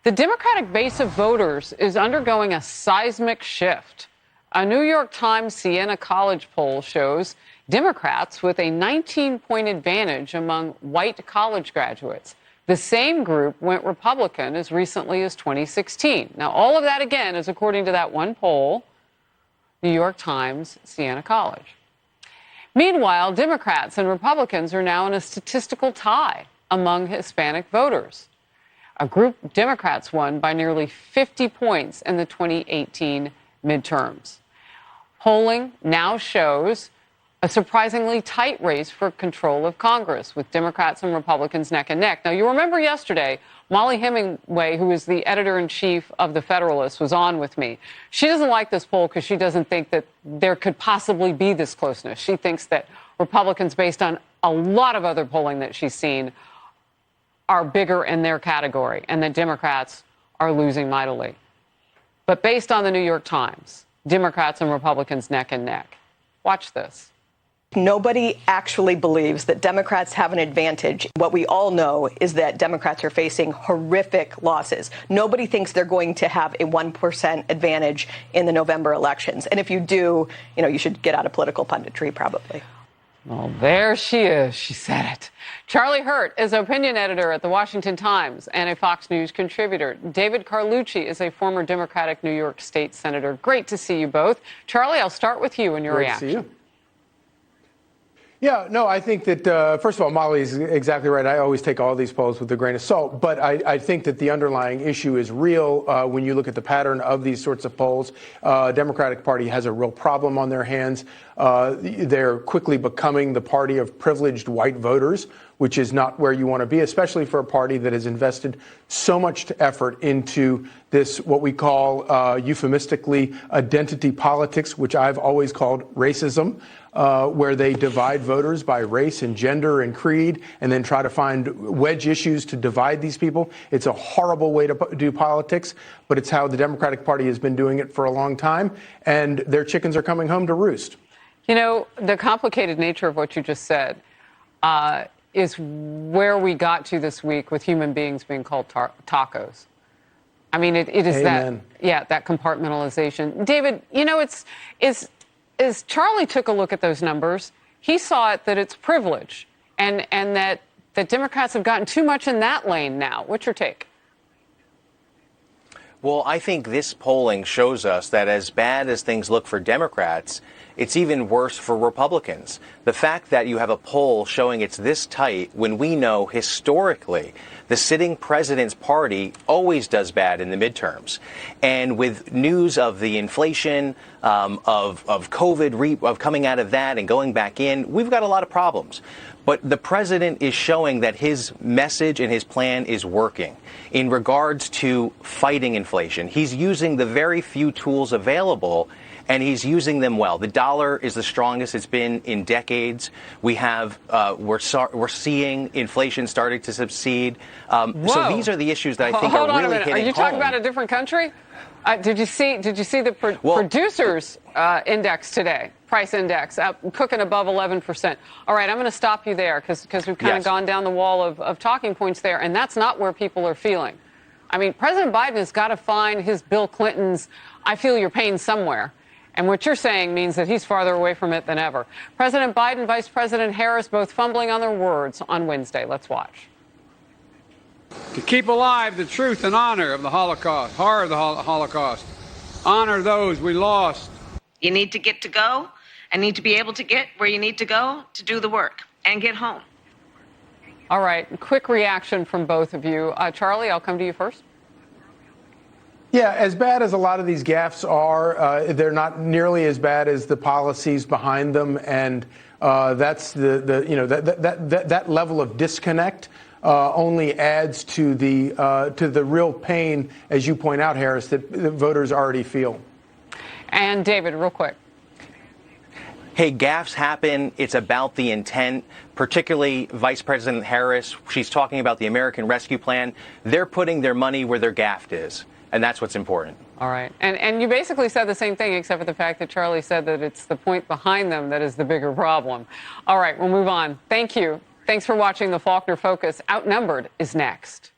The Democratic base of voters is undergoing a seismic shift. A New York Times Siena College poll shows Democrats with a 19-point advantage among white college graduates. The same group went Republican as recently as 2016. Now, all of that, again, is according to that one poll, New York Times Siena College. Meanwhile, Democrats and Republicans are now in a statistical tie among Hispanic voters. A group Democrats won by nearly 50 points in the 2018 midterms. Polling now shows a surprisingly tight race for control of Congress, with Democrats and Republicans neck and neck. Now, you remember yesterday, Molly Hemingway, who is the editor-in-chief of The Federalist, was on with me. She doesn't like this poll because she doesn't think that there could possibly be this closeness. She thinks that Republicans, based on a lot of other polling that she's seen, are bigger in their category, and that Democrats are losing mightily. But based on the New York Times, Democrats and Republicans neck and neck. Watch this. Nobody actually believes that Democrats have an advantage. What we all know is that Democrats are facing horrific losses. Nobody thinks they're going to have a 1% advantage in the November elections. And if you do, you should get out of political punditry, probably. Well, there she is. She said it. Charlie Hurt is opinion editor at The Washington Times and a Fox News contributor. David Carlucci is a former Democratic New York State senator. Great to see you both. Charlie, I'll start with you and your reaction. Great to see you. Yeah, no, I think that, first of all, Molly is exactly right. I always take all these polls with a grain of salt. But I think that the underlying issue is real when you look at the pattern of these sorts of polls. Democratic Party has a real problem on their hands. They're quickly becoming the party of privileged white voters, which is not where you want to be, especially for a party that has invested so much effort into this, what we call euphemistically identity politics, which I've always called racism, where they divide voters by race and gender and creed and then try to find wedge issues to divide these people. It's a horrible way to do politics, but it's how the Democratic Party has been doing it for a long time, and their chickens are coming home to roost. The complicated nature of what you just said is where we got to this week with human beings being called tacos. I mean, it is Amen. that compartmentalization. David, as Charlie took a look at those numbers, he saw it that it's privilege and that Democrats have gotten too much in that lane now. What's your take? Well, I think this polling shows us that as bad as things look for Democrats, it's even worse for Republicans. The fact that you have a poll showing it's this tight when we know historically the sitting president's party always does bad in the midterms. And with news of the inflation, of COVID, of coming out of that and going back in, we've got a lot of problems. But the president is showing that his message and his plan is working in regards to fighting inflation. He's using the very few tools available, and he's using them well. The dollar is the strongest it's been in decades. We're seeing inflation starting to subside. So these are the issues that I think are really hitting home. Are you talking about a different country? Did you see the producers index today? Price index cooking above 11%. All right, I'm going to stop you there because we've kind of gone down the wall of talking points there, and that's not where people are feeling. I mean, President Biden has got to find his Bill Clinton's "I feel your pain" somewhere. And what you're saying means that he's farther away from it than ever. President Biden, Vice President Harris, both fumbling on their words on Wednesday. Let's watch. To keep alive the truth and honor of the Holocaust, horror of the Holocaust, honor those we lost. You need to get to go and need to be able to get where you need to go to do the work and get home. All right. Quick reaction from both of you. Charlie, I'll come to you first. Yeah, as bad as a lot of these gaffes are, they're not nearly as bad as the policies behind them, and that's that level of disconnect only adds to the real pain, as you point out, Harris, that the voters already feel. And David, real quick. Hey, gaffes happen. It's about the intent, particularly Vice President Harris. She's talking about the American Rescue Plan. They're putting their money where their gaff is. And that's what's important. All right. And you basically said the same thing, except for the fact that Charlie said that it's the point behind them that is the bigger problem. All right, we'll move on. Thank you. Thanks for watching the Faulkner Focus. Outnumbered is next.